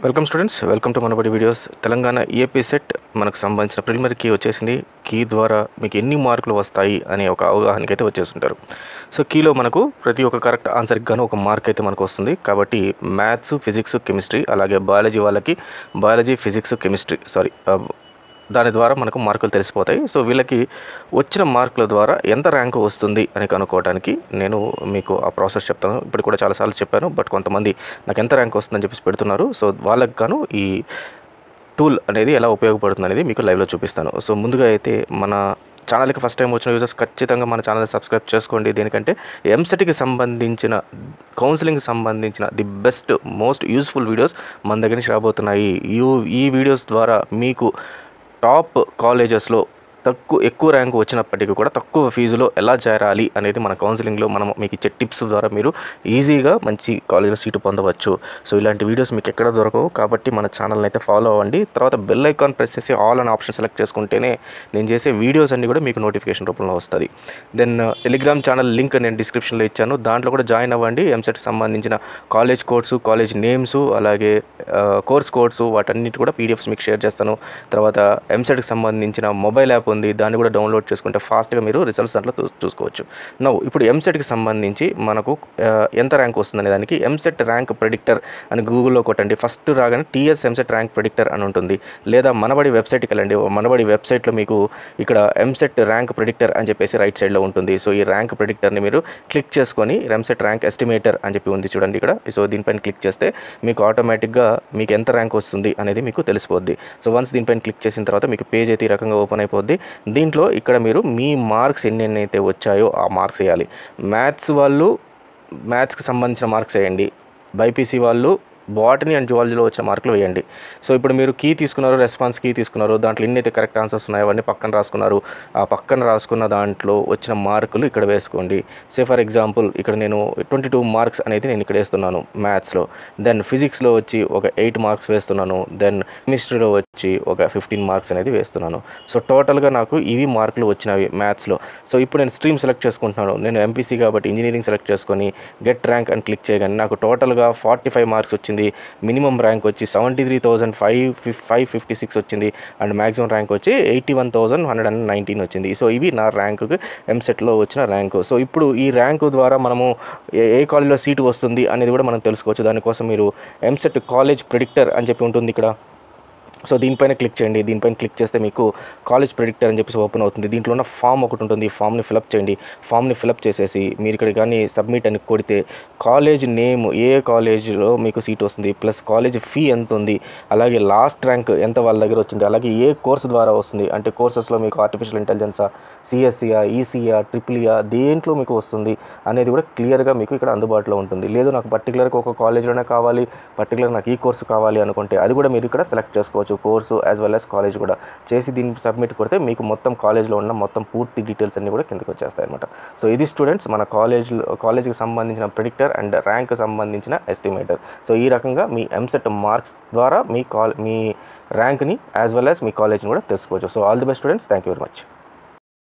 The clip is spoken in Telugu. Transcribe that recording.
Welcome students, welcome to Manabadi videos. Telangana EAP set మనకు సంబంధించిన ప్రిలిమినరీ కీ వచ్చేసింది. కీ ద్వారా మీకు ఎన్ని మార్కులు వస్తాయి అనే ఒక అవగాహనకి అయితే వచ్చేస్తుంటారు. సో కీలో మనకు ప్రతి ఒక్క కరెక్ట్ ఆన్సర్కి గాను ఒక మార్క్ అయితే మనకు వస్తుంది. కాబట్టి మ్యాథ్స్, ఫిజిక్స్, కెమిస్ట్రీ, అలాగే బయాలజీ వాళ్ళకి బయాలజీ, ఫిజిక్స్, కెమిస్ట్రీ దాని ద్వారా మనకు మార్కులు తెలిసిపోతాయి. సో వీళ్ళకి వచ్చిన మార్కుల ద్వారా ఎంత ర్యాంకు వస్తుంది అని కనుక్కోవడానికి నేను మీకు ఆ ప్రాసెస్ చెప్తాను. ఇప్పుడు కూడా చాలాసార్లు చెప్పాను, బట్ కొంతమంది నాకు ఎంత ర్యాంక్ వస్తుందని చెప్పేసి పెడుతున్నారు. సో వాళ్ళకి గాను ఈ టూల్ అనేది ఎలా ఉపయోగపడుతుంది అనేది మీకు లైవ్లో చూపిస్తాను. సో ముందుగా అయితే మన ఛానల్కి ఫస్ట్ టైం వచ్చిన యూజర్స్ ఖచ్చితంగా మన ఛానల్ని సబ్స్క్రైబ్ చేసుకోండి. దేనికంటే ఎంసెట్కి సంబంధించిన కౌన్సిలింగ్కి సంబంధించిన the best most useful videos మన దగ్గర నుంచి రాబోతున్నాయి. ఈ వీడియోస్ ద్వారా మీకు టాప్ కాలేజెస్లో ఎక్కువ ర్యాంకు వచ్చినప్పటికీ కూడా తక్కువ ఫీజులో ఎలా చేరాలి అనేది మన కౌన్సిలింగ్లో మనం మీకు ఇచ్చే టిప్స్ ద్వారా మీరు ఈజీగా మంచి కాలేజీలో సీటు పొందవచ్చు. సో ఇలాంటి వీడియోస్ మీకు ఎక్కడ దొరకవు. కాబట్టి మన ఛానల్ని అయితే ఫాలో అవ్వండి. తర్వాత బెల్ ఐకాన్ ప్రెస్ చేసి ఆల్ అనే ఆప్షన్ సెలెక్ట్ చేసుకుంటేనే నేను చేసే వీడియోస్ అన్నీ కూడా మీకు నోటిఫికేషన్ రూపంలో వస్తుంది. దెన్ టెలిగ్రామ్ ఛానల్ లింక్ నేను డిస్క్రిప్షన్లో ఇచ్చాను. దాంట్లో కూడా జాయిన్ అవ్వండి. ఎంసెట్కి సంబంధించిన కాలేజ్ కోడ్స్, కాలేజ్ నేమ్స్, అలాగే కోర్స్ కోడ్స్ వాటన్నిటి కూడా పీడిఎఫ్స్ మీకు షేర్ చేస్తాను. తర్వాత ఎంసెట్కి సంబంధించిన మొబైల్ యాప్ ఉంది, దాన్ని కూడా డౌన్లోడ్ చేసుకుంటే ఫాస్ట్గా మీరు రిజల్ట్స్ దాంట్లో చూసుకోవచ్చు. ఇప్పుడు ఎంసెట్కి సంబంధించి మనకు ఎంత ర్యాంక్ వస్తుందనే దానికి ఎంసెట్ ర్యాంక్ ప్రెడిక్టర్ అని గూగుల్లో కొట్టండి. ఫస్ట్ రాగానే టీఎస్ ఎంసెట్ ర్యాంక్ ప్రెడిక్టర్ అని ఉంటుంది. లేదా మనబడి వెబ్సైట్కి వెళ్ళండి. మనబడి వెబ్సైట్లో మీకు ఇక్కడ ఎంసెట్ ర్యాంక్ ప్రెడిక్టర్ అని చెప్పేసి రైట్ సైడ్లో ఉంటుంది. సో ఈ ర్యాంక్ ప్రెడిక్టర్ని మీరు క్లిక్ చేసుకొని ఎంసెట్ ర్యాంక్ ఎస్టిమేటర్ అని చెప్పి ఉంది చూడండి ఇక్కడ. సో దీనిపైన క్లిక్ చేస్తే మీకు ఆటోమేటిక్గా మీకు ఎంత ర్యాంక్ వస్తుంది అనేది మీకు తెలిసిపోద్ది. సో వన్స్ దీనిపైన క్లిక్ చేసిన తర్వాత మీకు పేజ్ అయితే ఈ రకంగా ఓపెన్ అయిపోద్ది. దీంట్లో ఇక్కడ మీరు మీ మార్క్స్ ఎన్నైతే వచ్చాయో ఆ మార్క్స్ వేయాలి. మ్యాథ్స్కి సంబంధించిన మార్క్స్ వేయండి. బైపీసీ వాళ్ళు బాటనీ అండ్ జువాలజీలో వచ్చిన మార్కులు వేయండి. సో ఇప్పుడు మీరు కీ తీసుకున్నారు, రెస్పాన్స్ కీ తీసుకున్నారు, దాంట్లో ఎన్నైతే కరెక్ట్ ఆన్సర్స్ ఉన్నాయో అవన్నీ పక్కన రాసుకున్నారు. ఆ పక్కన రాసుకున్న దాంట్లో వచ్చిన మార్కులు ఇక్కడ వేసుకోండి. సే ఫర్ ఎగ్జాంపుల్ ఇక్కడ నేను 22 మార్క్స్ అనేది నేను ఇక్కడ వేస్తున్నాను మ్యాథ్స్లో. దెన్ ఫిజిక్స్లో వచ్చి ఒక 8 మార్క్స్ వేస్తున్నాను. దెన్ కెమిస్ట్రీలో వచ్చి ఒక 15 మార్క్స్ అనేది వేస్తున్నాను. సో టోటల్గా నాకు ఇవి మార్కులు వచ్చినవి మ్యాథ్స్లో. సో ఇప్పుడు నేను స్ట్రీమ్ సెలెక్ట్ చేసుకుంటున్నాను. నేను ఎంపీసీ కాబట్టి ఇంజనీరింగ్ సెలెక్ట్ చేసుకొని గెట్ ర్యాంక్ అని క్లిక్ చేయగానే నాకు టోటల్గా 45 మార్క్స్ వచ్చింది. మినిమం ర్యాంక్ వచ్చి 73,556 వచ్చింది. అండ్ మ్యాక్సిమం ర్యాంక్ వచ్చి 81,119 వచ్చింది. సో ఇవి నా ర్యాంకుకి ఎంసెట్లో వచ్చిన ర్యాంకు. సో ఇప్పుడు ఈ ర్యాంకు ద్వారా మనము ఏ కాలేజ్లో సీటు వస్తుంది అనేది కూడా మనం తెలుసుకోవచ్చు. దానికోసం మీరు ఎంసెట్ కాలేజ్ ప్రెడిక్టర్ అని చెప్పి ఉంటుంది ఇక్కడ. సో దీనిపైన క్లిక్ చేయండి. దీనిపైన క్లిక్ చేస్తే మీకు కాలేజ్ ప్రెడిక్టర్ అని చెప్పేసి ఓపెన్ అవుతుంది. దీంట్లో ఉన్న ఫామ్ ఒకటి ఉంటుంది. ఈ ఫామ్ని ఫిలప్ చేయండి. ఫామ్ని ఫిలప్ చేసేసి మీరు ఇక్కడ కానీ సబ్మిట్ అని కొడితే కాలేజ్ నేమ్, ఏ కాలేజీలో మీకు సీట్ వస్తుంది, ప్లస్ కాలేజ్ ఫీ ఎంత ఉంది, అలాగే లాస్ట్ ర్యాంక్ ఎంత వాళ్ళ దగ్గర వచ్చింది, అలాగే ఏ కోర్సు ద్వారా వస్తుంది, అంటే కోర్సెస్లో మీకు ఆర్టిఫిషియల్ ఇంటెలిజెన్సా, సిఎస్సియా, ఈసీయా, ట్రిపుల్ఈయా దేంట్లో మీకు వస్తుంది అనేది కూడా క్లియర్గా మీకు ఇక్కడ అందుబాటులో ఉంటుంది. లేదు నాకు పర్టికులర్గా ఒక కాలేజ్లోనే కావాలి, పర్టికులర్ నాకు ఈ కోర్సు కావాలి అనుకుంటే అది కూడా మీరు ఇక్కడ సెలెక్ట్ చేసుకోవచ్చు. Course as well as college కూడా చేసి దీన్ని సబ్మిట్ కొడితే మీకు మొత్తం కాలేజ్లో ఉన్న మొత్తం పూర్తి డీటెయిల్స్ అన్నీ కూడా కిందకి వచ్చేస్తాయి అనమాట. సో ఇది స్టూడెంట్స్ మన కాలేజ్కి సంబంధించిన ప్రెడిక్టర్ అండ్ ర్యాంక్ సంబంధించిన ఎస్టిమేటర్. సో ఈ రకంగా మీ ఎంసెట్ మార్క్స్ ద్వారా మీ ర్యాంక్ని యాజ్ వెల్ యాజ్ మీ కాలేజ్ని కూడా తెలుసుకోవచ్చు. So all the best students, thank you very much.